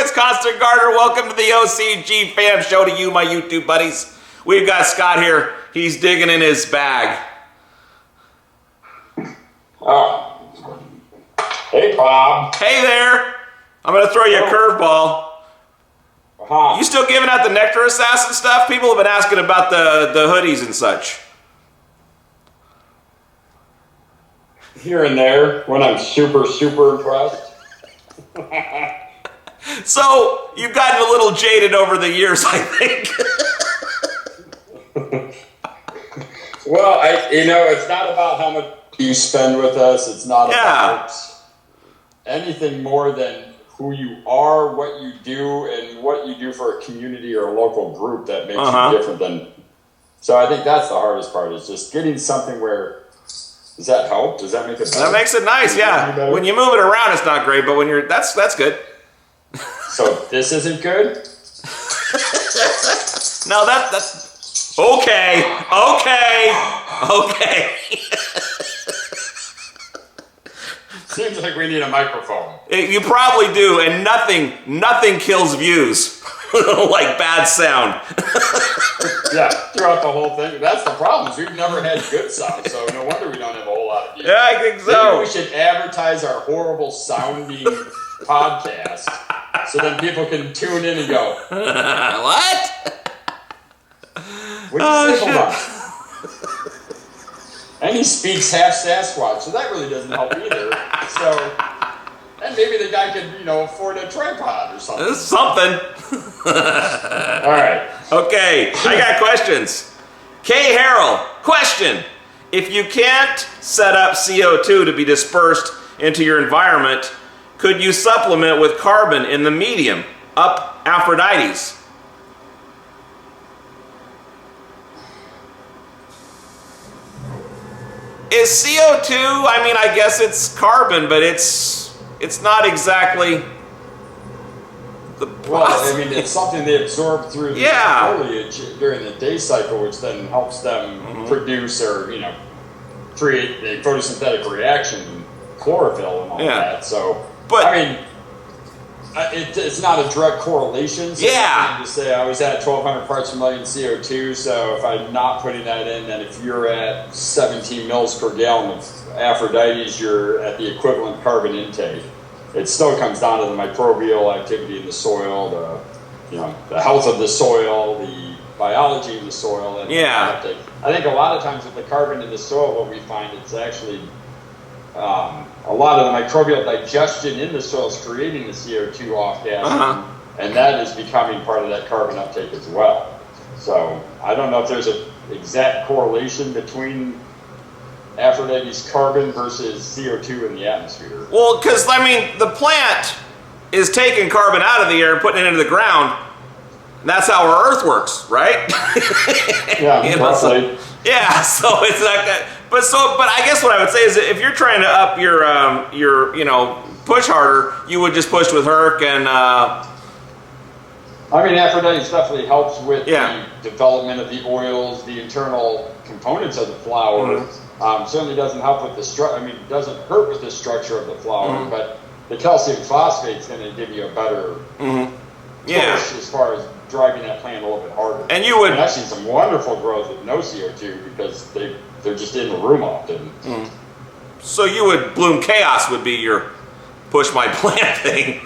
It's Constant Gardener. Welcome to the OCGFAM show to you, my YouTube buddies. We've got Scott here. He's digging in his bag. Oh. Hey, Bob. Hey there. I'm going to throw you a curveball. You still giving out the Nectar Assassin stuff? People have been asking about the hoodies and such. Here and there, when I'm super impressed. So, you've gotten a little jaded over the years, I think. Well, it's not about how much you spend with us. It's not about anything more than who you are, what you do, and what you do for a community or a local group that makes you different than... So I think that's the hardest part, is just getting something where... Does that help? Does that make it better? That makes it nice, yeah. When you move it around, it's not great, but when you're... That's good. So this isn't good? No, that's... Okay. Seems like we need a microphone. You probably do, and nothing kills views like bad sound. Yeah, throughout the whole thing. That's the problem. We've never had good sound, so no wonder we don't have a whole lot of views. Yeah, I think so. Maybe we should advertise our horrible sounding podcast, so then people can tune in and go, What? What do you say, hold on? And he speaks half Sasquatch, so that really doesn't help either. So, and maybe the guy could, afford a tripod or something. Something. All right. Okay, I got questions. K. Harrell, question. If you can't set up CO2 to be dispersed into your environment, could you supplement with carbon in the medium, up Aphrodite's? Is CO2, I guess it's carbon, but it's not exactly the process. Well, it's something they absorb through the foliage during the day cycle, which then helps them produce or, create a photosynthetic reaction, chlorophyll and all that. So, but it's not a direct correlation. So to say I was at 1,200 parts per million CO2, so if I'm not putting that in, then if you're at 17 mils per gallon of Aphrodite's, you're at the equivalent carbon intake. It still comes down to the microbial activity in the soil, the health of the soil, the biology of the soil. And I think a lot of times with the carbon in the soil, what we find it's actually a lot of the microbial digestion in the soil is creating the CO2 off gas, and that is becoming part of that carbon uptake as well. So I don't know if there's an exact correlation between Aphrodite's carbon versus CO2 in the atmosphere. Well, because, the plant is taking carbon out of the air and putting it into the ground. And that's how our Earth works, right? Yeah, roughly. So it's not that. But I guess what I would say is that if you're trying to up your push harder, you would just push with Herc and... Aphrodite definitely helps with the development of the oils, the internal components of the flower. Certainly doesn't help with the structure. It doesn't hurt with the structure of the flower, but the calcium phosphate is going to give you a better push as far as driving that plant a little bit harder. And you would... I've seen some wonderful growth with no CO2 because they're just in the room often. So you would... Bloom Chaos would be your push my plant thing.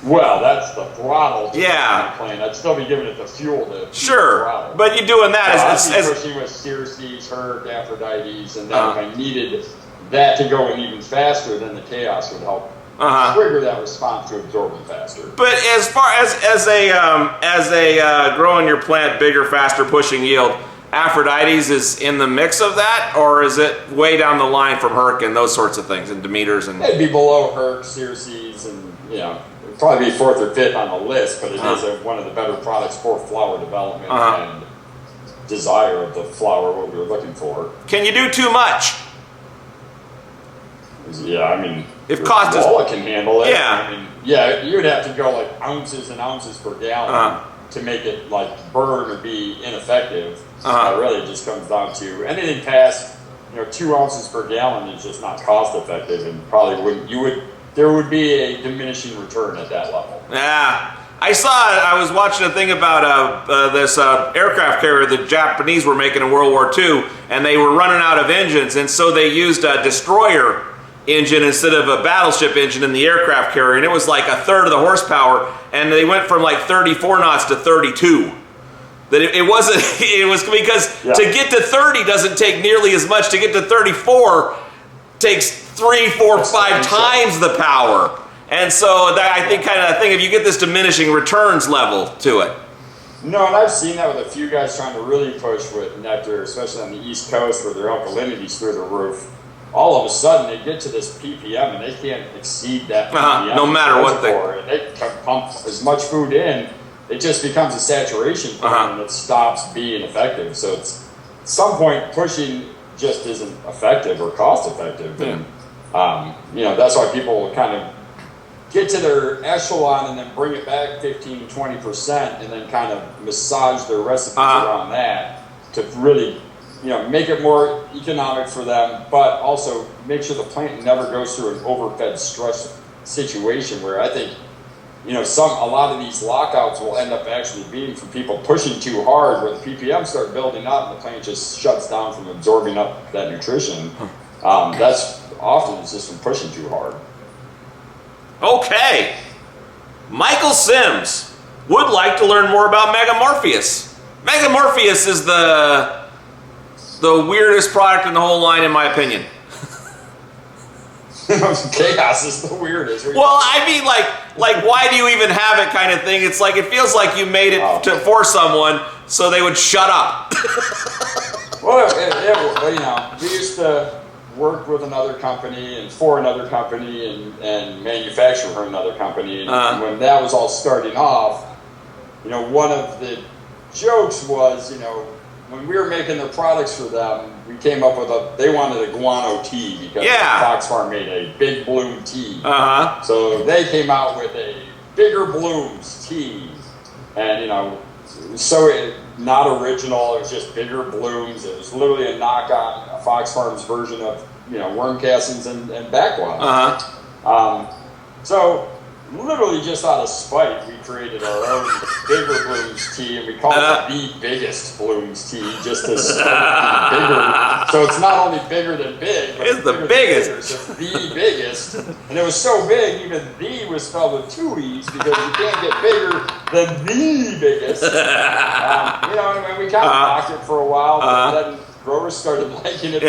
Well, that's the throttle to the plant. I'd still be giving it the fuel to throttle. But you're doing that I'd be pushing with Circes, Herc, Aphrodite's, and then if I needed that to go in even faster, then the Chaos would help trigger that response to absorb it faster. But as far as a growing your plant bigger, faster, pushing yield, Aphrodite's is in the mix of that, or is it way down the line from Herc and those sorts of things, and Demeters and... It'd be below Herc, Circes, and it'd probably be 4th or 5th on the list, but it is one of the better products for flower development and desire of the flower, what we were looking for. Can you do too much? Yeah, if cost is... It can handle it. Yeah. You would have to go like ounces and ounces per gallon to make it burn or be ineffective. So it really just comes down to anything past 2 ounces per gallon is just not cost effective, and probably wouldn't. You would there would be a diminishing return at that level. Yeah. I was watching a thing about this aircraft carrier the Japanese were making in World War II, and they were running out of engines, and so they used a destroyer engine instead of a battleship engine in the aircraft carrier, and it was like a third of the horsepower, and they went from like 34 knots to 32. That it wasn't, it was because to get to 30 doesn't take nearly as much. To get to 34 takes 3, 4, 5 times the power. And so that, I think, kind of thing, if you get this diminishing returns level to it. No, and I've seen that with a few guys trying to really push with nectar, especially on the East Coast where their alkalinity's through the roof. All of a sudden, they get to this ppm and they can't exceed that ppm. No matter what and they can pump as much food in, it just becomes a saturation point and it stops being effective. So it's, at some point, pushing just isn't effective or cost effective. And, you know, that's why people kind of get to their echelon and then bring it back 15, 20% and then kind of massage their recipes around that to really, you know, make it more economic for them, but also make sure the plant never goes through an overfed stress situation where I think, you know, a lot of these lockouts will end up actually being from people pushing too hard where the ppm start building up and the plant just shuts down from absorbing up that nutrition. That's often it's just from pushing too hard. Okay. Michael Sims would like to learn more about Megamorpheus. Megamorpheus is the weirdest product in the whole line, in my opinion. Chaos is the weirdest. Well, I mean, like, why do you even have it kind of thing? It's like, it feels like you made it for someone so they would shut up. Well, you know, we used to work with another company and for another company and manufacture for another company. And when that was all starting off, you know, one of the jokes was, you know, when we were making their products for them, we came up with they wanted a guano tea because Fox Farm made a big bloom tea. So they came out with a bigger blooms tea. And, you know, so not original, it was just bigger blooms. It was literally a knock on Fox Farm's version of, you know, worm castings and back guano. So literally just out of spite, we created our own bigger blooms tea, and we called it the biggest blooms tea, just to bigger. So it's not only bigger than big, but it's the biggest. So the biggest. And it was so big, even the was spelled with 2 E's because you can't get bigger than the biggest. You know, and we kind of mocked it for a while, but then growers started liking it.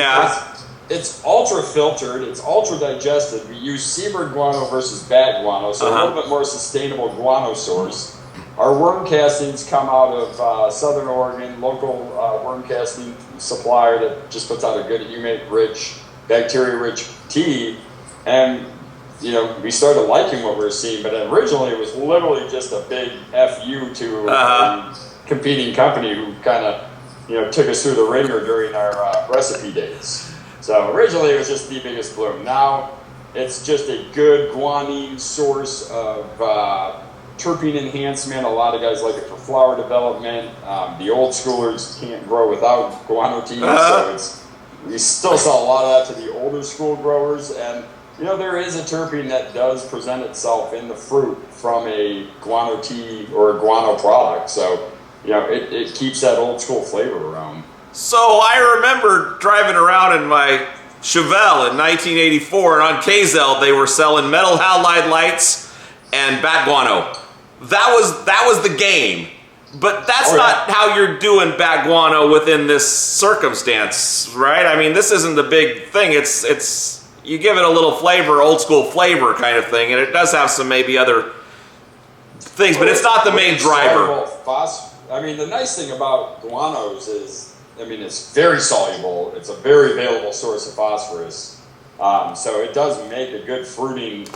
It's ultra filtered, it's ultra digested. We use seabird guano versus bat guano, so a little bit more sustainable guano source. Our worm castings come out of Southern Oregon, local worm casting supplier that just puts out a good humic-rich, bacteria-rich tea. And, you know, we started liking what we were seeing, but originally it was literally just a big FU to a competing company who kind of, you know, took us through the ringer during our recipe days. So originally it was just the biggest bloom. Now it's just a good guanine source of terpene enhancement. A lot of guys like it for flower development. The old schoolers can't grow without guano tea, so we still sell a lot of that to the older school growers. And you know, there is a terpene that does present itself in the fruit from a guano tea or a guano product. So you know, it keeps that old school flavor around. So I remember driving around in my Chevelle in 1984, and on KZEL they were selling metal halide lights and bat guano. That was the game, but that's not how you're doing bat guano within this circumstance, right? I mean, this isn't the big thing. It's you give it a little flavor, old school flavor kind of thing, and it does have some maybe other things, but it's not the main driver. I mean, the nice thing about guanos is, I mean, it's very soluble. It's a very available source of phosphorus. So it does make a good fruiting,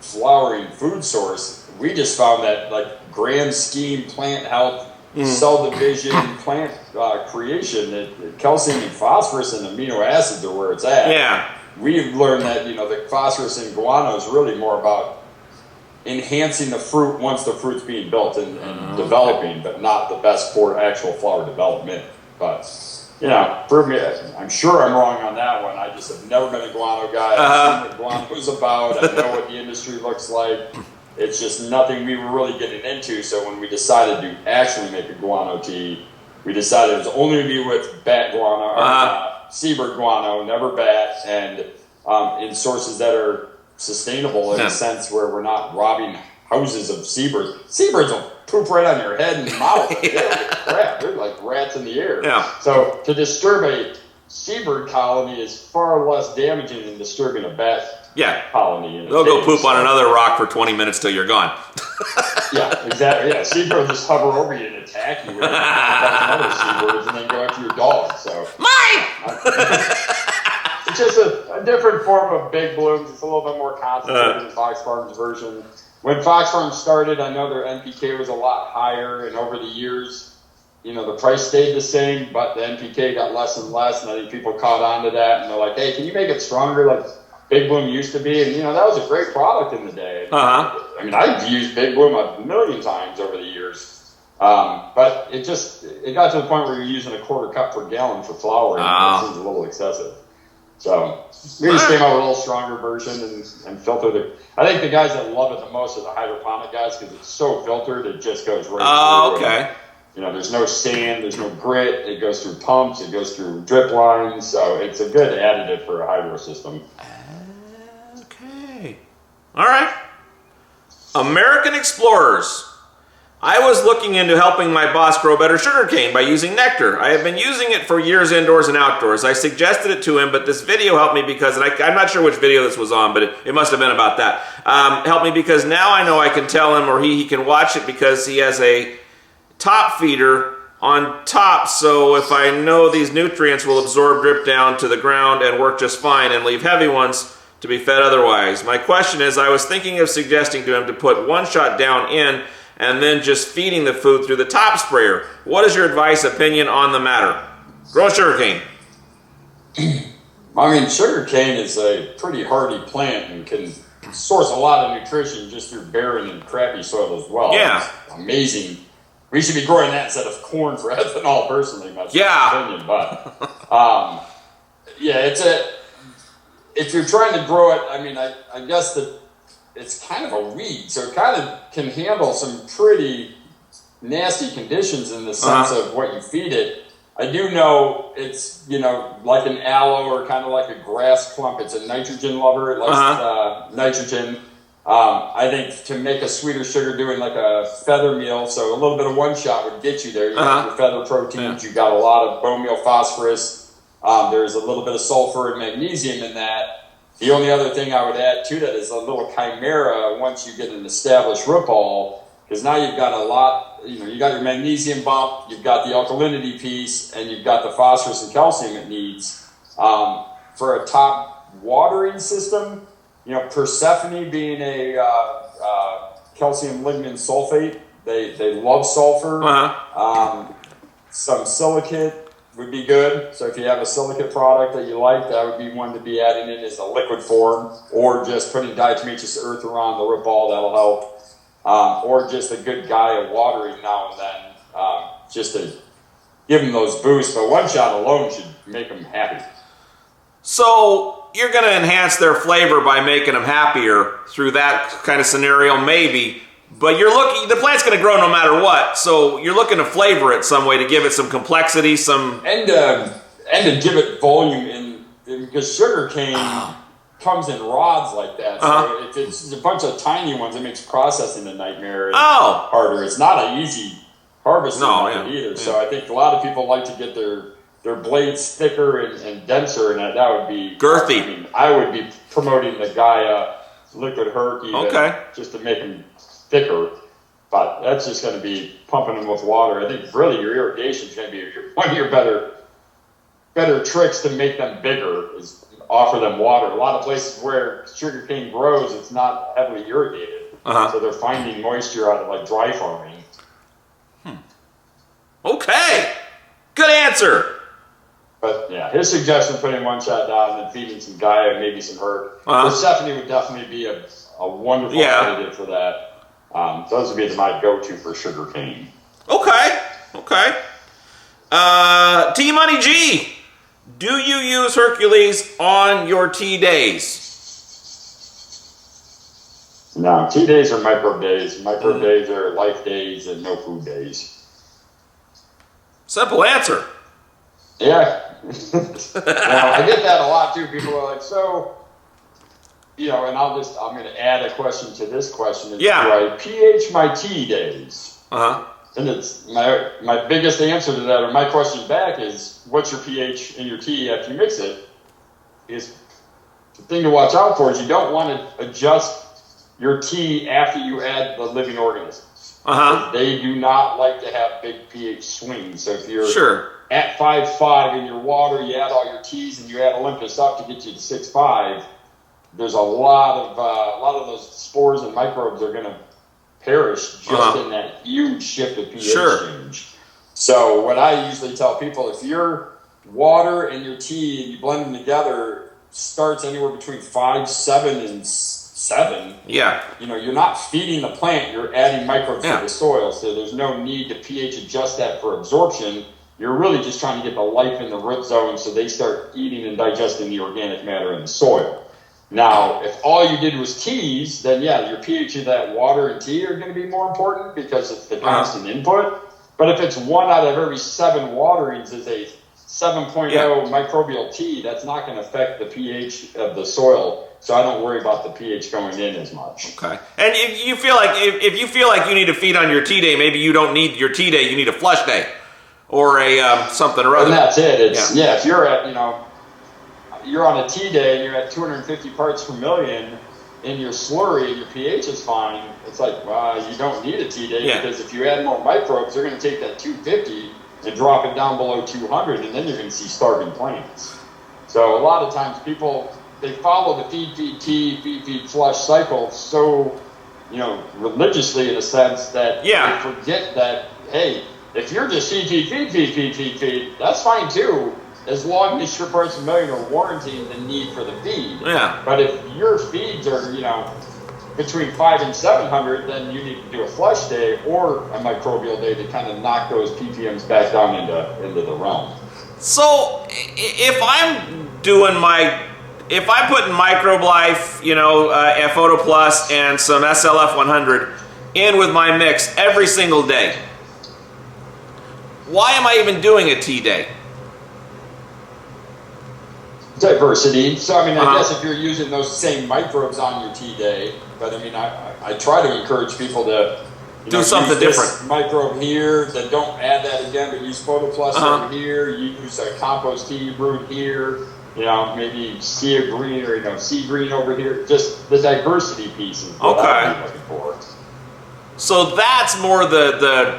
flowering food source. We just found that, like, grand scheme, plant health, cell division, plant creation, that calcium and phosphorus and amino acids are where it's at. Yeah. We've learned that, you know, the phosphorus in guano is really more about enhancing the fruit once the fruit's being built and developing, but not the best for actual flower development. But you know, prove me. I'm sure I'm wrong on that one. I just have never been a guano guy. I've seen what guano is about. I know what the industry looks like. It's just nothing we were really getting into. So when we decided to actually make a guano tea, we decided it was only to be with bat guano, seabird guano, never bat, and in sources that are sustainable in a sense where we're not robbing houses of seabirds. Seabirds will poop right on your head and mouth. They're crap. They're like rats in the air. Yeah. So to disturb a seabird colony is far less damaging than disturbing a bat colony. They'll go poop on another rock for 20 minutes till you're gone. Yeah, exactly. Yeah, seabird will just hover over you and attack you with other seabirds and then go after your dog. So it's just a different form of big blooms. It's a little bit more concentrated than Fox Farms' version. When Fox Farms started, I know their NPK was a lot higher, and over the years, you know, the price stayed the same, but the NPK got less and less, and I think people caught on to that, and they're like, hey, can you make it stronger like Big Bloom used to be? And, you know, that was a great product in the day. I mean, I've used Big Bloom a million times over the years, but it got to the point where you're using a quarter cup per gallon for flour, and it seems a little excessive. So we just came out with a little stronger version and filtered it. I think the guys that love it the most are the hydroponic guys because it's so filtered, it just goes right through. Okay. You know, there's no sand, there's no grit. It goes through pumps, it goes through drip lines. So it's a good additive for a hydro system. Okay. All right. American Explorers. I was looking into helping my boss grow better sugarcane by using nectar. I have been using it for years indoors and outdoors. I suggested it to him, but this video helped me because, and I'm not sure which video this was on, but it must have been about that. Helped me because now I know I can tell him, or he can watch it because he has a top feeder on top, so if I know these nutrients will absorb, drip down to the ground and work just fine, and leave heavy ones to be fed otherwise. My question is, I was thinking of suggesting to him to put one shot down in and then just feeding the food through the top sprayer. What is your advice, opinion on the matter? Grow sugarcane. I mean, sugarcane is a pretty hardy plant and can source a lot of nutrition just through barren and crappy soil as well. Yeah. It's amazing. We should be growing that instead of corn for ethanol, personally. That's my opinion. But, if you're trying to grow it, I mean, I guess that it's kind of a weed, so it kind of can handle some pretty nasty conditions in the sense of what you feed it. I do know it's, you know, like an aloe or kind of like a grass clump. It's a nitrogen lover. It likes nitrogen. I think to make a sweeter sugar, doing like a feather meal, so a little bit of one shot would get you there. You got your feather proteins. You got a lot of bone meal phosphorus. There's a little bit of sulfur and magnesium in that. The only other thing I would add to that is a little chimera once you get an established root ball, because now you've got a lot, you know, you got your magnesium bump, you've got the alkalinity piece, and you've got the phosphorus and calcium it needs. For a top watering system, you know, Persephone being a calcium lignin sulfate, they love sulfur. Some silicate would be good. So if you have a silicate product that you like, that would be one to be adding in as a liquid form, or just putting diatomaceous earth around the root ball, that'll help. Or just a good guy of watering now and then, just to give them those boosts. But one shot alone should make them happy. So you're going to enhance their flavor by making them happier through that kind of scenario, maybe. But you're looking, the plant's going to grow no matter what, so you're looking to flavor it some way to give it some complexity, some... And to give it volume, because sugar cane comes in rods like that, so if it's a bunch of tiny ones, it makes processing a nightmare and harder. It's not an easy harvesting either, so I think a lot of people like to get their blades thicker and denser, and that would be... Girthy. I mean, I would be promoting the Gaia Liquid Herc even, just to make them thicker, but that's just going to be pumping them with water. I think really your irrigation is going to be one of your better tricks to make them bigger, is offer them water. A lot of places where sugarcane grows, it's not heavily irrigated, so they're finding moisture out of like dry farming. Okay, good answer. But yeah, his suggestion, putting one shot down and then feeding some Gaia, maybe some herb. Persephone would definitely be a wonderful additive for that. Those would be my go-to for sugar cane. Okay. T-Money G, do you use Hercules on your tea days? No, tea days are microbe days. Microbe days are life days and no food days. Simple answer. Yeah. I get that a lot too. People are like, so, and I'm going to add a question to this question. Do I pH my tea days? And it's my biggest answer to that, or my question back is, what's your pH in your tea after you mix it? Is the thing to watch out for is you don't want to adjust your tea after you add the living organisms. They do not like to have big pH swings. So if you're at 5.5 in your water, you add all your teas and you add Olympus up to get you to 6.5, there's a lot of those spores and microbes are going to perish just in that huge shift of pH change. So what I usually tell people, if your water and your tea and you blend them together starts anywhere between 5, 7, and 7, you're not feeding the plant, you're adding microbes to the soil, so there's no need to pH adjust that for absorption. You're really just trying to get the life in the root zone so they start eating and digesting the organic matter in the soil. Now, if all you did was teas, then your pH of that water and tea are going to be more important because it's the constant input. But if it's 1 out of every 7 waterings is a 7.0 microbial tea, that's not going to affect the pH of the soil. So I don't worry about the pH going in as much. Okay. And if you feel like you need to feed on your tea day, maybe you don't need your tea day, you need a flush day or a something or other. And that's it. It's if you're at you're on a tea day and you're at 250 parts per million in your slurry and your pH is fine, it's like, you don't need a tea day because if you add more microbes, they're going to take that 250 and drop it down below 200, and then you're going to see starving plants. So a lot of times people, they follow the feed, flush cycle so, religiously in a sense that they forget that, hey, if you're just feed, that's fine too, as long as your parts per million are warranting the need for the feed. But if your feeds are, between 5 and 700, then you need to do a flush day or a microbial day to kind of knock those ppms back down into the realm. So if I'm putting Microbe Life, Photo Plus and some SLF 100 in with my mix every single day, why am I even doing a tea day? Diversity. So, I guess if you're using those same microbes on your tea day, but I try to encourage people to do something different. Microbe here, then don't add that again, but use Photo Plus over here. You use a compost tea root here. Maybe sea green or sea green over here. Just the diversity piece is what I'm looking for. So that's more the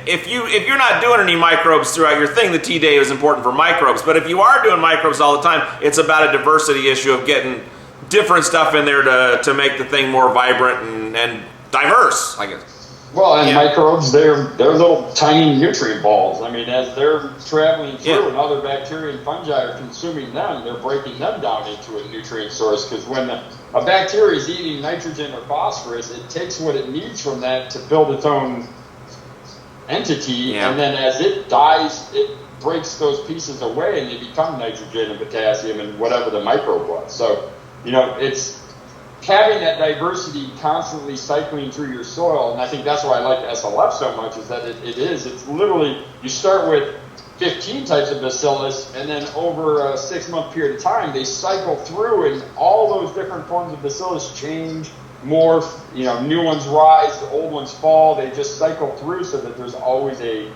if you're not doing any microbes throughout your thing, the tea day is important for microbes. But if you are doing microbes all the time, it's about a diversity issue of getting different stuff in there to make the thing more vibrant and diverse, I guess. Well, and microbes, they're little tiny nutrient balls. As they're traveling through and other bacteria and fungi are consuming them, they're breaking them down into a nutrient source. Because when a bacteria is eating nitrogen or phosphorus, it takes what it needs from that to build its own entity. And then as it dies, it breaks those pieces away and they become nitrogen and potassium and whatever the microbe was. So, it's having that diversity constantly cycling through your soil, and I think that's why I like SLF so much, is that it's literally, you start with 15 types of bacillus, and then over a 6-month period of time, they cycle through, and all those different forms of bacillus change, morph, new ones rise, the old ones fall, they just cycle through so that there's always a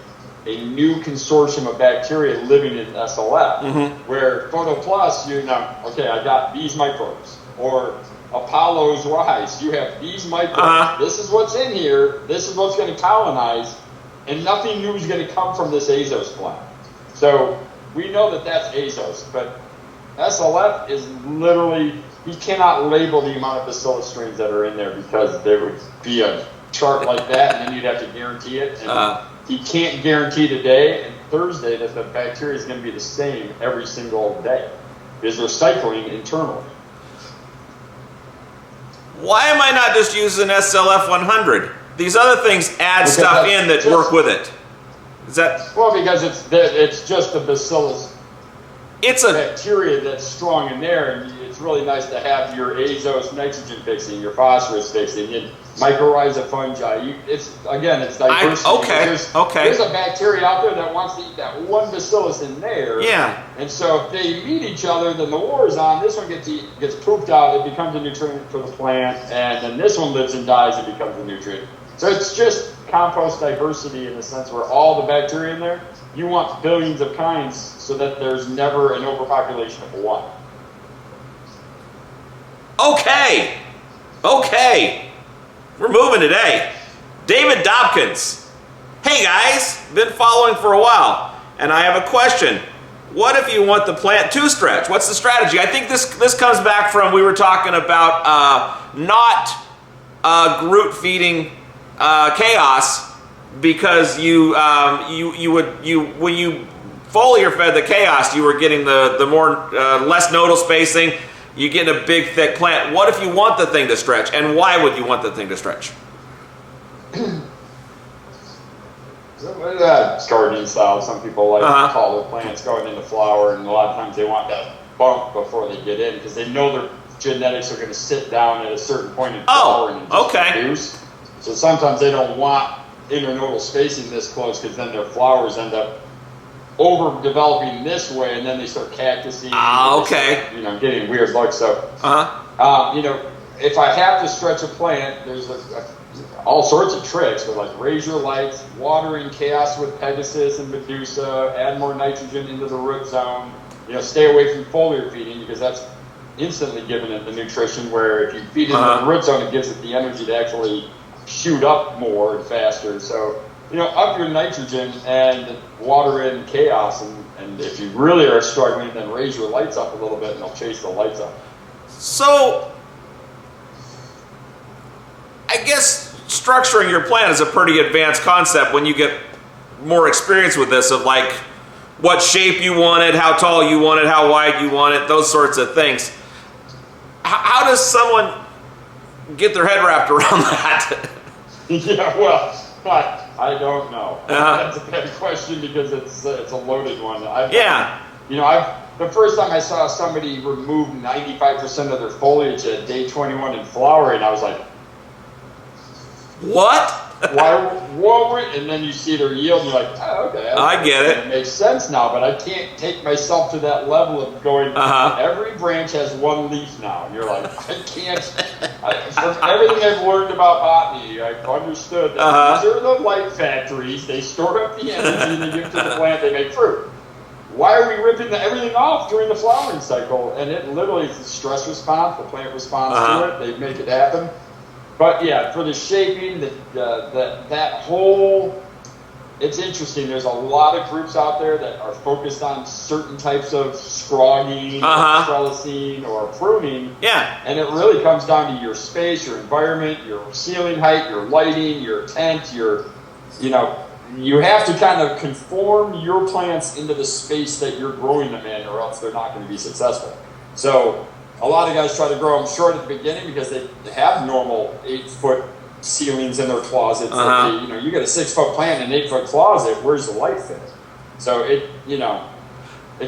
new consortium of bacteria living in SLF, where Photo Plus, I got these microbes, or Apollo's rice, you have these microbes, this is what's in here, this is what's going to colonize, and nothing new is going to come from this azos plant. So we know that that's azos, but SLF is literally, you cannot label the amount of bacillus strains that are in there because there would be a chart like that and then you'd have to guarantee it. And you can't guarantee today and Thursday that the bacteria is going to be the same every single day because they're cycling internally. Why am I not just using SLF 100? These other things add stuff in that work with it. Is that... Well, because it's just the bacillus. It's a bacteria that's strong in there, and it's really nice to have your azose nitrogen fixing, your phosphorus fixing, and mycorrhiza fungi. It's diversity. There's a bacteria out there that wants to eat that one bacillus in there. Yeah. And so if they meet each other, then the war is on. This one gets pooped out. It becomes a nutrient for the plant, and then this one lives and dies. It becomes a nutrient. So it's just compost diversity in the sense where all the bacteria in there, you want billions of kinds so that there's never an overpopulation of one. Okay. We're moving today. David Dobkins. Hey guys, been following for a while, and I have a question. What if you want the plant to stretch? What's the strategy? I think this comes back from, we were talking about not root feeding chaos, because when you foliar fed the chaos, you were getting the more less nodal spacing. You get a big thick plant. What if you want the thing to stretch, and why would you want the thing to stretch? Gardening style. Some people like to call their plants going into flower, and a lot of times they want that bump before they get in because they know their genetics are going to sit down at a certain point in flower and just produce. So sometimes they don't want internodal spacing this close because then their flowers end up overdeveloping this way, and then they start cactusing. Getting weird looks. So, if I have to stretch a plant, there's all sorts of tricks, but like raise your lights, watering chaos with Pegasus and Medusa, add more nitrogen into the root zone. Stay away from foliar feeding because that's instantly giving it the nutrition. Where if you feed it into the root zone, it gives it the energy to actually shoot up more and faster. So, up your nitrogen and water in chaos. And if you really are struggling, then raise your lights up a little bit and they'll chase the lights up. So, I guess structuring your plant is a pretty advanced concept when you get more experience with this, of like what shape you want it, how tall you want it, how wide you want it, those sorts of things. How does someone get their head wrapped around that? Yeah, well, I don't know. That's a bad question because it's a loaded one. The first time I saw somebody remove 95% of their foliage at day 21 in flowering, I was like, what? Why? And then you see their yield, and you're like, oh, okay. I get it. It makes sense now, but I can't take myself to that level of going, every branch has one leaf now. And you're like, I can't. From everything I've learned about botany, I've understood that these are the light factories. They store up the energy and they give it to the plant, they make fruit. Why are we ripping everything off during the flowering cycle? And it literally is a stress response. The plant responds to it. They make it happen. But yeah, for the shaping, that whole, it's interesting. There's a lot of groups out there that are focused on certain types of scrogging, or trellising, or pruning. Yeah. And it really comes down to your space, your environment, your ceiling height, your lighting, your tent, you have to kind of conform your plants into the space that you're growing them in, or else they're not going to be successful. So a lot of guys try to grow them short at the beginning because they have normal 8-foot ceilings in their closets. You get a 6-foot plant in an 8-foot closet. Where's the light fit? So it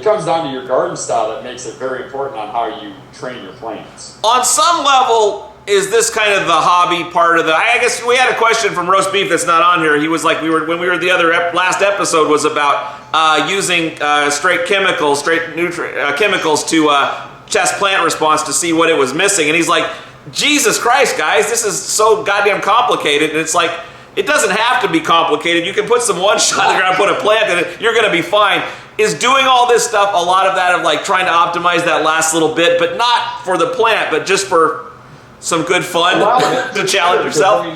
comes down to your garden style that makes it very important on how you train your plants. On some level, is this kind of the hobby part of the? I guess we had a question from Roast Beef that's not on here. He was like, when we were the other last episode was about using straight chemicals to test plant response to see what it was missing, and he's like, Jesus Christ, guys, this is so goddamn complicated. And it's like, it doesn't have to be complicated. You can put some one shot in the ground, put a plant in it, you're going to be fine. Is doing all this stuff a lot of that of like trying to optimize that last little bit, but not for the plant, but just for some good fun to challenge yourself?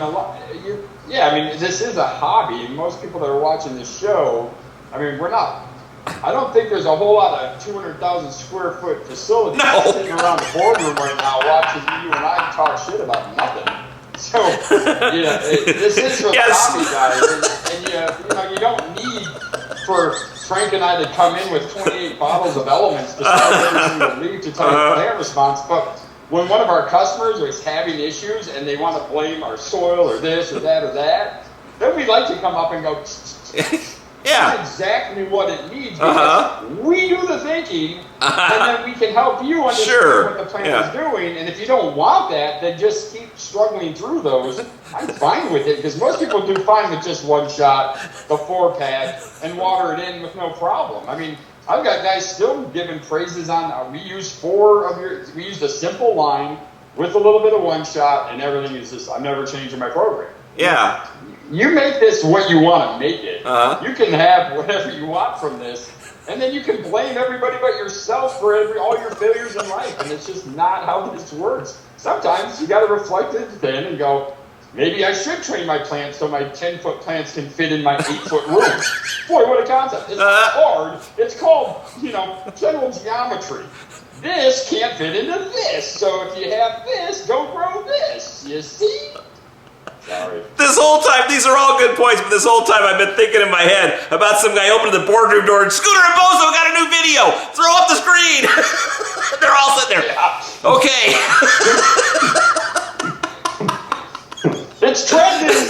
This is a hobby, and most people that are watching this show, I don't think there's a whole lot of 200,000 square foot facilities sitting around the boardroom right now watching you and I talk shit about nothing. So, this is for the hobby guys, and you don't need for Frank and I to come in with 28 bottles of elements to start every single leaf to tell you the plant response, but when one of our customers is having issues and they want to blame our soil or this or that or that, then we'd like to come up and go, not exactly what it needs, because we do the thinking, and then we can help you understand what the plant is doing. And if you don't want that, then just keep struggling through those. I'm fine with it, because most people do fine with just one shot, the 4-pack, and water it in with no problem. I mean, I've got guys still giving praises on, we use we used a simple line with a little bit of one shot, and everything is just, I'm never changing my program. Yeah. You make this what you want to make it. You can have whatever you want from this, and then you can blame everybody but yourself for all your failures in life, and it's just not how this works. Sometimes you got to reflect it then and go, maybe I should train my plants so my 10-foot plants can fit in my 8-foot room. Boy, what a concept. It's hard. It's called, general geometry. This can't fit into this. So if you have this, go grow this. You see? Sorry. This whole time, these are all good points, but this whole time I've been thinking in my head about some guy opening the boardroom door and Scooter and Bozo got a new video. Throw up the screen. They're all sitting there. Yeah. Okay. It's trending.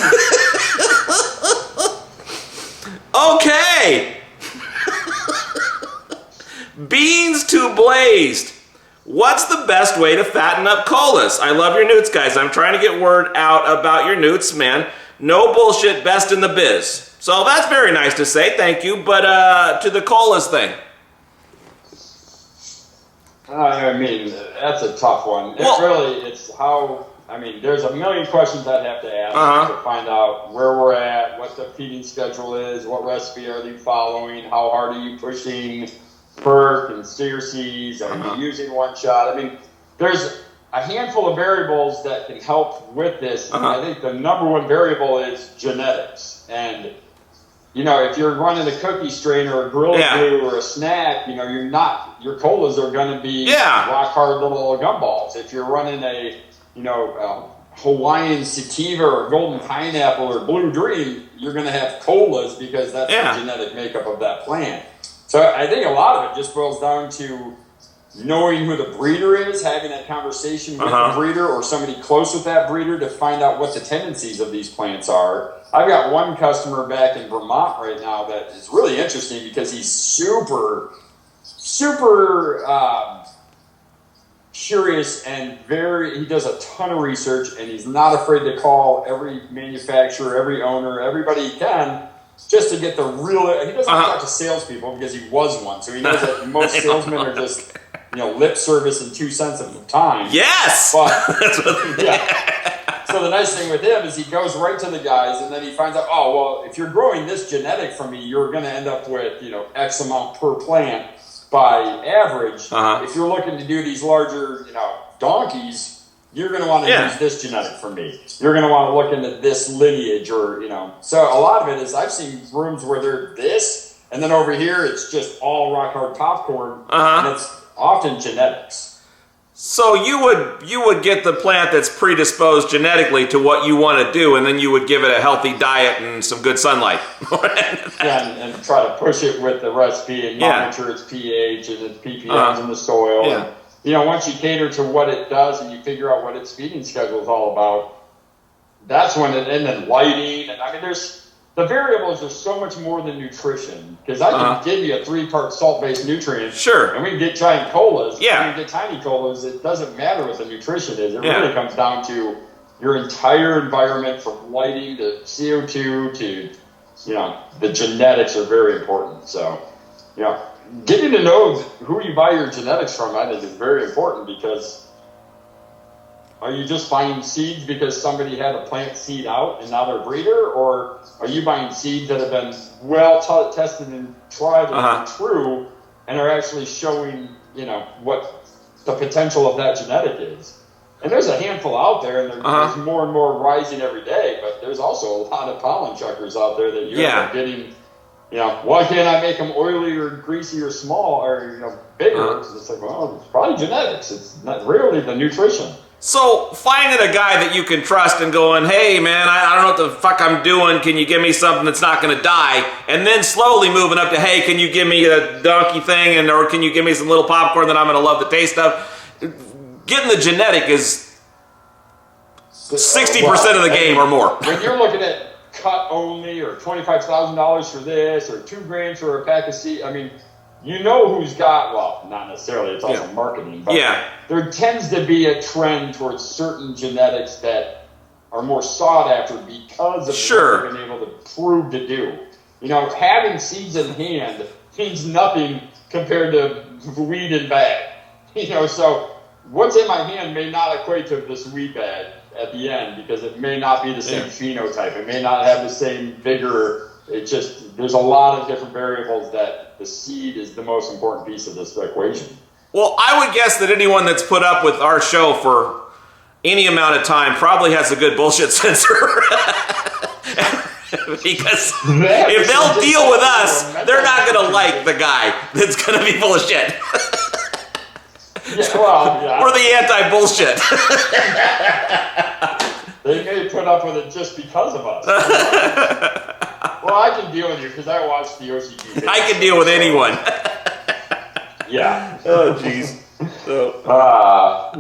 Okay. Beans to blazed. What's the best way to fatten up colas? I love your newts, guys. I'm trying to get word out about your newts, man. No bullshit, best in the biz. So that's very nice to say, thank you. But to the colas thing. I mean, that's a tough one. It's how, I mean, there's a million questions I'd have to ask to find out where we're at, what the feeding schedule is, what recipe are they following, how hard are you pushing perk and steer seeds, are you using one shot? I mean, there's a handful of variables that can help with this. And I think the number one variable is genetics. And, if you're running a cookie strain or a Gorilla Glue or a snack, your colas are going to be rock hard little gumballs. If you're running a, Hawaiian sativa or golden pineapple or blue dream, you're going to have colas because that's the genetic makeup of that plant. So I think a lot of it just boils down to knowing who the breeder is, having that conversation with the breeder or somebody close with that breeder to find out what the tendencies of these plants are. I've got one customer back in Vermont right now that is really interesting because he's super curious and he does a ton of research, and he's not afraid to call every manufacturer, every owner, everybody he can, just to get the real. He doesn't talk to salespeople because he was one, so he knows that most salesmen are just lip service and 2 cents of time. Yes, but So the nice thing with him is he goes right to the guys, and then he finds out, oh well, if you're growing this genetic from me, you're going to end up with X amount per plant by average. If you're looking to do these larger donkeys, you're going to want to use this genetic from me. You're going to want to look into this lineage or, So a lot of it is I've seen rooms where they're this, and then over here it's just all rock hard popcorn, and it's often genetics. So you would get the plant that's predisposed genetically to what you want to do, and then you would give it a healthy diet and some good sunlight. and try to push it with the recipe and monitor its pH and its ppms in the soil. Yeah. And, once you cater to what it does and you figure out what its feeding schedule is all about, that's when and then lighting. And I mean, the variables are so much more than nutrition, because I can give you a 3-part salt-based nutrient. Sure. And we can get giant colas. Yeah. We can get tiny colas. It doesn't matter what the nutrition is. It really comes down to your entire environment, from lighting to CO2 to, the genetics are very important. So, getting to know who you buy your genetics from, I think, is very important, because are you just buying seeds because somebody had a plant seed out and now they're a breeder, or are you buying seeds that have been well tested and tried and true and are actually showing, what the potential of that genetic is? And there's a handful out there, and there's more and more rising every day, but there's also a lot of pollen chuckers out there that you're getting. Why can't I make them oily or greasy or small or, bigger? It's like, well, it's probably genetics. It's not really the nutrition. So finding a guy that you can trust and going, hey man, I don't know what the fuck I'm doing. Can you give me something that's not going to die? And then slowly moving up to, hey, can you give me a donkey thing, or can you give me some little popcorn that I'm going to love the taste of? Getting the genetic is 60% of the game or more. When you're looking at cut only, or $25,000 for this, or $2,000 for a pack of seed. I mean, you know who's got, well, not necessarily, it's also marketing, but there tends to be a trend towards certain genetics that are more sought after because of what they've been able to prove to do. You know, having seeds in hand means nothing compared to weed in bag. You know, so what's in my hand may not equate to this weed bag at the end because it may not be the same phenotype. It may not have the same vigor. It just, there's a lot of different variables that the seed is the most important piece of this equation. Well, I would guess that anyone that's put up with our show for any amount of time probably has a good bullshit sensor. Because if they'll deal with us, they're not going to like the guy that's going to be full of shit. We're the anti-bullshit. They may put up with it just because of us. Well, I can deal with you because I watched the OCGFAM. I can deal with anyone. Yeah. Oh, jeez. So I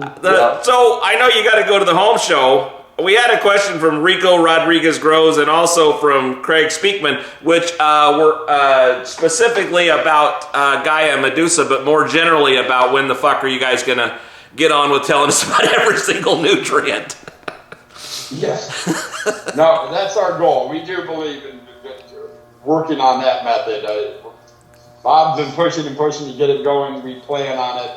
know you got to go to the home show. We had a question from Rico Rodriguez-Groves and also from Craig Speakman, which were specifically about Gaia Medusa, but more generally about when the fuck are you guys going to get on with telling us about every single nutrient. Yes. No, that's our goal. We do believe in working on that method. Bob's been pushing to get it going. We plan on it.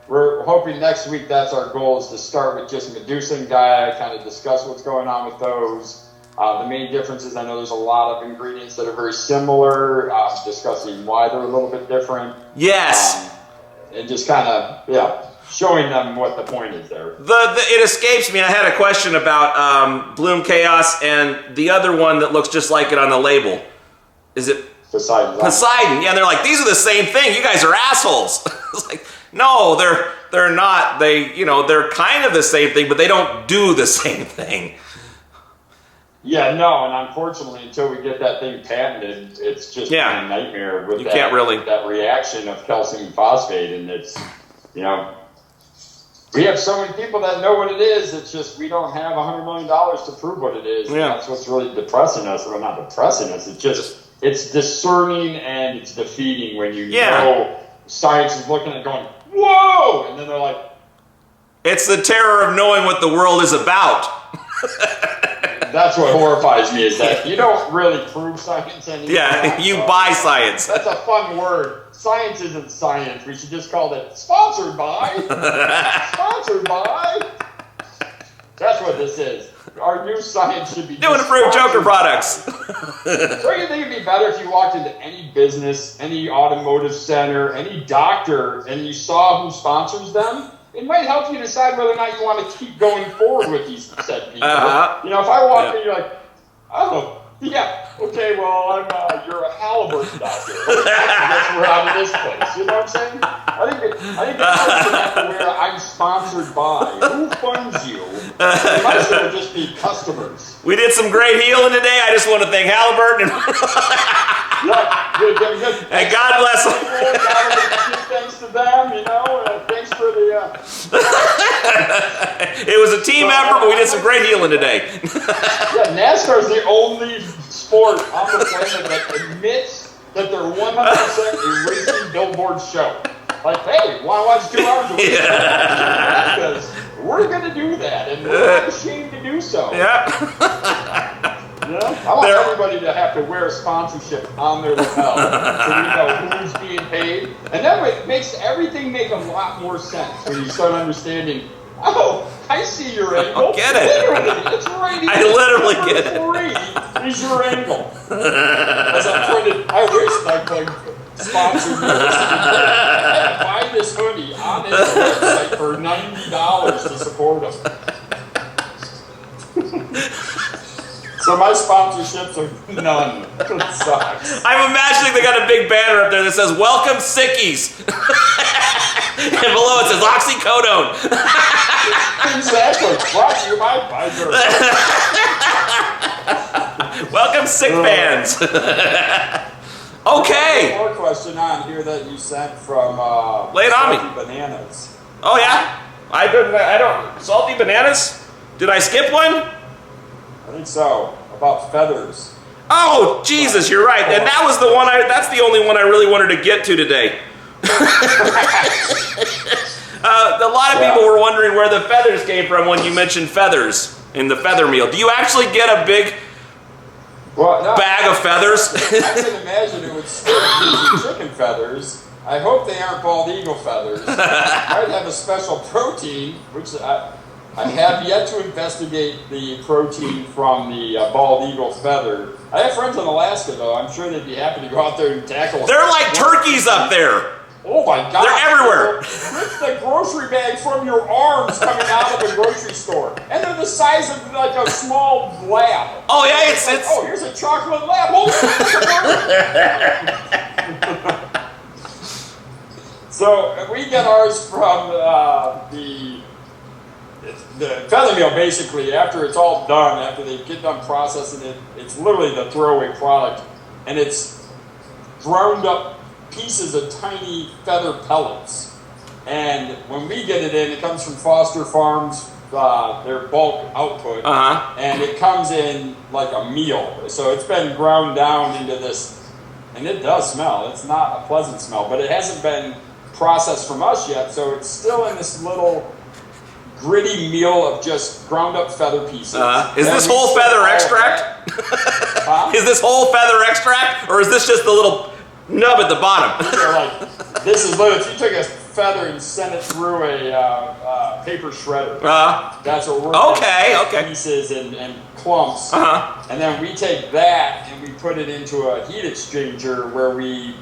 We're hoping next week that's our goal, is to start with just Medusa and Gaia, kind of discuss what's going on with those. The main differences, I know there's a lot of ingredients that are very similar, discussing why they're a little bit different. Yes. And just kind of, showing them what the point is there. It escapes me. I had a question about Bloom Chaos and the other one that looks just like it on the label. Is it Poseidon? Poseidon. Yeah, they're like, these are the same thing. You guys are assholes. It's like, no, they're not. They're kind of the same thing, but they don't do the same thing. Yeah, no, and unfortunately, until we get that thing patented, it's just a nightmare with that reaction of calcium phosphate, and it's, we have so many people that know what it is. It's just we don't have $100 million to prove what it is. Yeah. And that's what's really depressing us. Well, not depressing us. It's just it's discerning and it's defeating when you know science is looking at going, whoa, and then they're like, it's the terror of knowing what the world is about. That's what horrifies me, is that you don't really prove science anymore. Yeah, you buy science. That's a fun word. Science isn't science. We should just call it sponsored by. Sponsored by. That's what this is. Our new science should be new and improved Joker products. Don't you think it'd be better if you walked into any business, any automotive center, any doctor, and you saw who sponsors them? It might help you decide whether or not you want to keep going forward with these said people. If I walk in, you're like, oh, yeah, okay, well, you're a Halliburton doctor. I guess we're out of this place. You know what I'm saying? I think that's where I'm sponsored by. Who funds you? It might as well just be customers. We did some great healing today. I just want to thank Halliburton. Good. And God bless them. Thanks to them, thanks for the... It was a team effort, but we did some great healing today. NASCAR is the only sport on the planet that admits that they're 100% a racing billboard show. Like, hey, want to watch 2 hours of racing? Because we're going to do that, and we're not ashamed to do so. I want everybody to have to wear a sponsorship on their lapel so we know who's being paid. And that way it makes everything make a lot more sense when you start understanding, oh, I see your angle. Get it. Literally, it's right here. I literally get it. 3 is your angle. As I'm trying to, I wish I could sponsor me. I buy this hoodie on his website for $90 to support him. So my sponsorships are none. It sucks. I'm imagining they got a big banner up there that says, welcome sickies. And below it says oxycodone. Exactly. Brought to you by Pfizer. Welcome sick fans. Okay. One more question on here that you sent from Lay it on Salty Bananas. Oh yeah? I don't salty bananas? Did I skip one? I think so. About feathers. Oh, Jesus, you're right. And that was the one that's the only one I really wanted to get to today. A lot of people were wondering where the feathers came from when you mentioned feathers in the feather meal. Do you actually get a big bag of feathers? I can imagine it would start using chicken feathers. I hope they aren't bald eagle feathers. Might have a special protein, which I have yet to investigate the protein from the bald eagle feather. I have friends in Alaska, though. I'm sure they'd be happy to go out there and tackle. They're like turkeys up there. Oh my God! They're everywhere. Lift the grocery bag from your arms coming out of the grocery store, and they're the size of like a small lab. Oh yeah, it's oh, here's a chocolate lab. Hold it. So we get ours from the feather meal. Basically, after it's all done, after they get done processing it, it's literally the throwaway product, and it's ground up pieces of tiny feather pellets. And when we get it in, it comes from Foster Farms, their bulk output, and it comes in like a meal. So it's been ground down into this, and it does smell. It's not a pleasant smell, but it hasn't been processed from us yet, so it's still in this little gritty meal of just ground up feather pieces. Is this whole feather extract? Is this whole feather extract, or is this just the little nub at the bottom? Like, this is literally, if you took a feather and sent it through a paper shredder, that's what we're okay. Pieces and clumps, and then we take that and we put it into a heat exchanger where we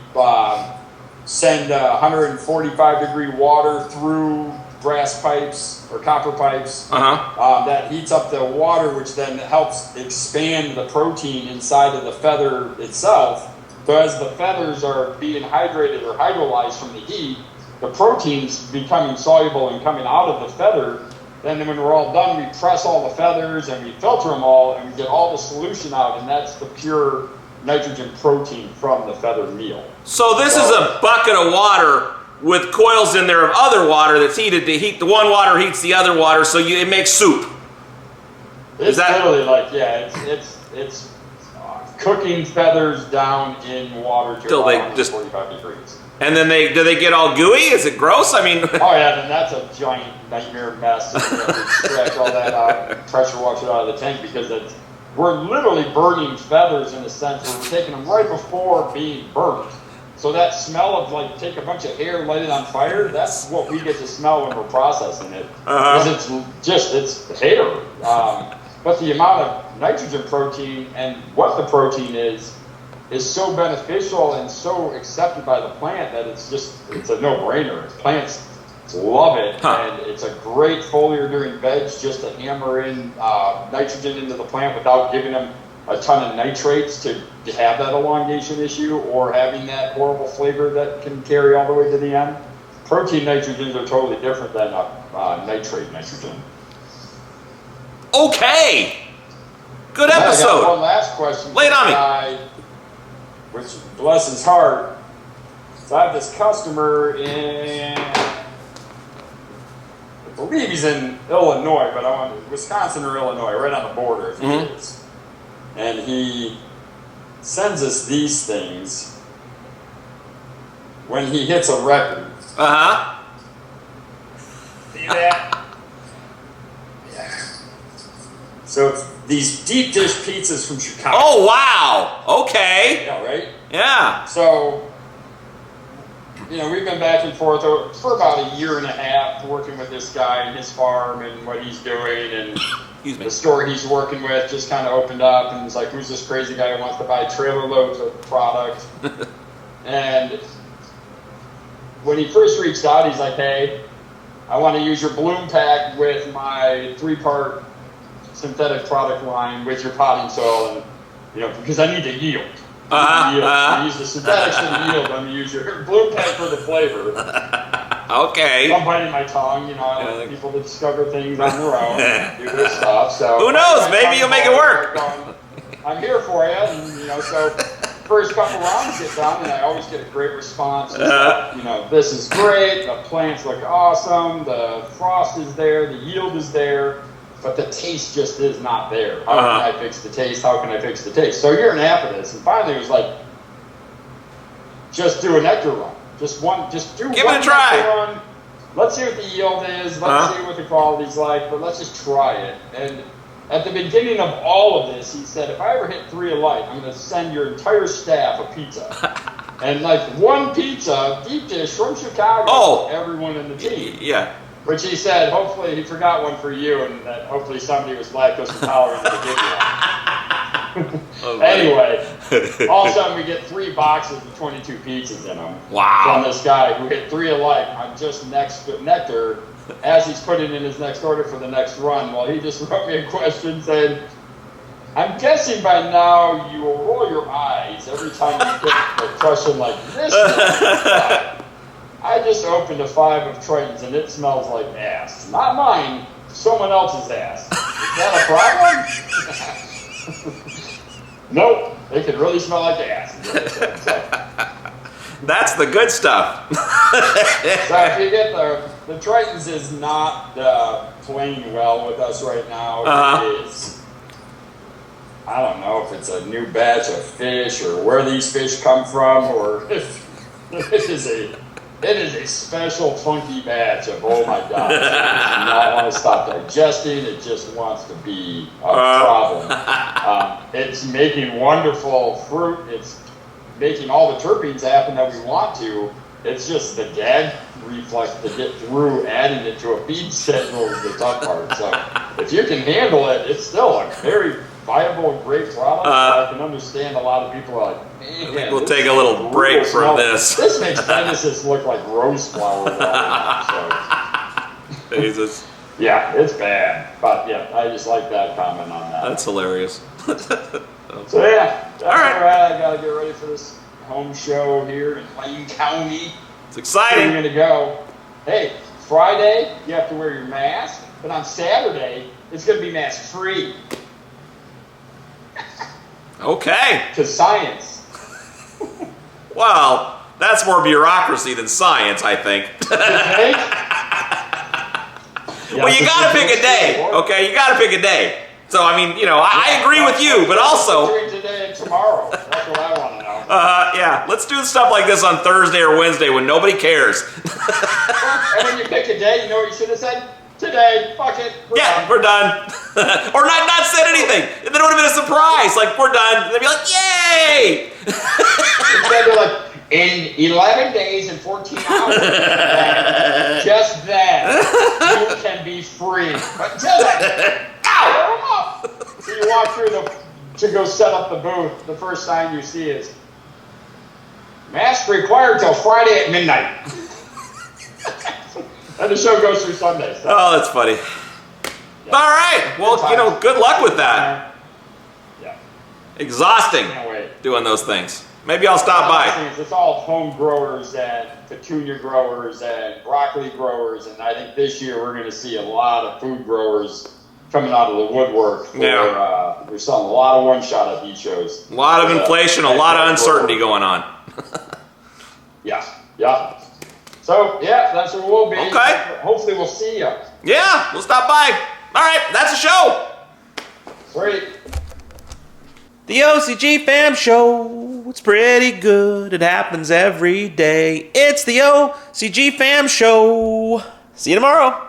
send 145-degree water through brass pipes or copper pipes. That heats up the water, which then helps expand the protein inside of the feather itself. So as the feathers are being hydrated or hydrolyzed from the heat, the protein's becoming soluble and coming out of the feather. Then when we're all done, we press all the feathers and we filter them all and we get all the solution out, and that's the pure nitrogen protein from the feather meal. So this is a bucket of water with coils in there of other water that's heated to heat. The one water heats the other water, so it makes soup. It's literally like, it's cooking feathers down in water to 145 degrees. And then do they get all gooey? Is it gross? I mean... Oh yeah, then that's a giant nightmare mess. We extract all that out and pressure wash it out of the tank, because we're literally burning feathers in a sense where we're taking them right before being burnt. So that smell of, like, take a bunch of hair and light it on fire, that's what we get to smell when we're processing it. Because it's hair. But the amount of nitrogen protein and what the protein is so beneficial and so accepted by the plant that it's a no-brainer. Plants love it, and it's a great foliar during veg just to hammer in nitrogen into the plant without giving them a ton of nitrates to have that elongation issue or having that horrible flavor that can carry all the way to the end. Protein nitrogens are totally different than nitrate nitrogen. Okay. Good episode. I got one last question. Lay it on me. Which, bless his heart. So I have this customer in, I believe he's in Illinois, but I want Wisconsin or Illinois, right on the border if he is. And he sends us these things when he hits a record. See that? Yeah. So it's these deep dish pizzas from Chicago. Oh, wow. Okay. Yeah, right? Yeah. So, we've been back and forth for about a year and a half working with this guy and his farm and what he's doing, and the store he's working with just kind of opened up and was like, who's this crazy guy who wants to buy trailer loads of product? And when he first reached out, he's like, hey, I want to use your bloom pack with my 3-part synthetic product line with your potting soil, and because I need to yield. I use the synthetics for the yield. I'm going to use your bloom pack for the flavor. Okay. I'm biting my tongue. I like people to discover things on their own, do this stuff. So who knows? Maybe you'll make it work. I'm here for you, and so first couple rounds get done, and I always get a great response. This is great. The plants look awesome. The frost is there. The yield is there. but the taste just is not there. How can I fix the taste? How can I fix the taste? So a year and a half of this, and finally it was like, just do a nectar run. Just do Give one it a try. nectar run. Let's see what the yield is. Let's see what the quality's like, but let's just try it. And at the beginning of all of this, he said, if I ever hit 3 alight, I'm going to send your entire staff a pizza. And like one pizza, deep dish from Chicago, for everyone in the team. Yeah. Which he said, hopefully he forgot one for you, and that hopefully somebody was lactose intolerant to give you one. Anyway, all of a sudden we get 3 boxes with 22 pizzas in them. Wow. From this guy who hit 3 alike on just nectar as he's putting in his next order for the next run. Well, he just wrote me a question saying, I'm guessing by now you will roll your eyes every time you get a question like this. I just opened a 5 of Triton's and it smells like ass. Not mine, someone else's ass. Is that a problem? Nope, it can really smell like ass. That's the good stuff. So if you get the Triton's is not playing well with us right now. It is, I don't know if it's a new batch of fish or where these fish come from, or if it is a special funky batch of, oh my God, it does not want to stop digesting. It just wants to be a problem. It's making wonderful fruit. It's making all the terpenes happen that we want to. It's just the gag reflex to get through adding it to a feed schedule is the tough part. So if you can handle it, it's still a very viable and great product. I can understand a lot of people are like, man, I think we'll take a little break from this. This makes Genesis look like rose flower. Jesus. Yeah, it's bad. But yeah, I just like that comment on that. That's hilarious. So yeah, that's all right. I got to get ready for this home show here in Lane County. It's exciting. We're going to go. Hey, Friday, you have to wear your mask. But on Saturday, it's going to be mask free. Okay. Because science. Well, that's more bureaucracy than science, I think. Well, you got to pick a day, okay? You got to pick a day. So, I mean, you know, I agree with you, but also... Today and tomorrow. That's what I want to know. Yeah, let's do stuff like this on Thursday or Wednesday when nobody cares. And when you pick a day, you know what you should have said? Today, fuck it. We're done. Or not said anything. Then it would have been a surprise. Like, we're done. And they'd be like, yay! Instead, they're like, in 11 days and 14 hours, just then, you can be free. But until then, so you walk through to go set up the booth, the first sign you see is, mask required till Friday at midnight. And the show goes through Sunday. So. Oh, that's funny. Yeah. All right. Well, you know, good luck with that. Yeah. Exhausting doing those things. Maybe I'll stop by. It's all home growers and petunia growers and broccoli growers, and I think this year we're going to see a lot of food growers coming out of the woodwork. We're selling a lot of one-shot at these shows. A lot of inflation, a lot of uncertainty going on. Yeah. So, yeah, that's where we'll be. Okay. Hopefully we'll see you. Yeah, we'll stop by. All right, that's a show. Sweet. The OCGFAM show. It's pretty good. It happens every day. It's the OCGFAM show. See you tomorrow.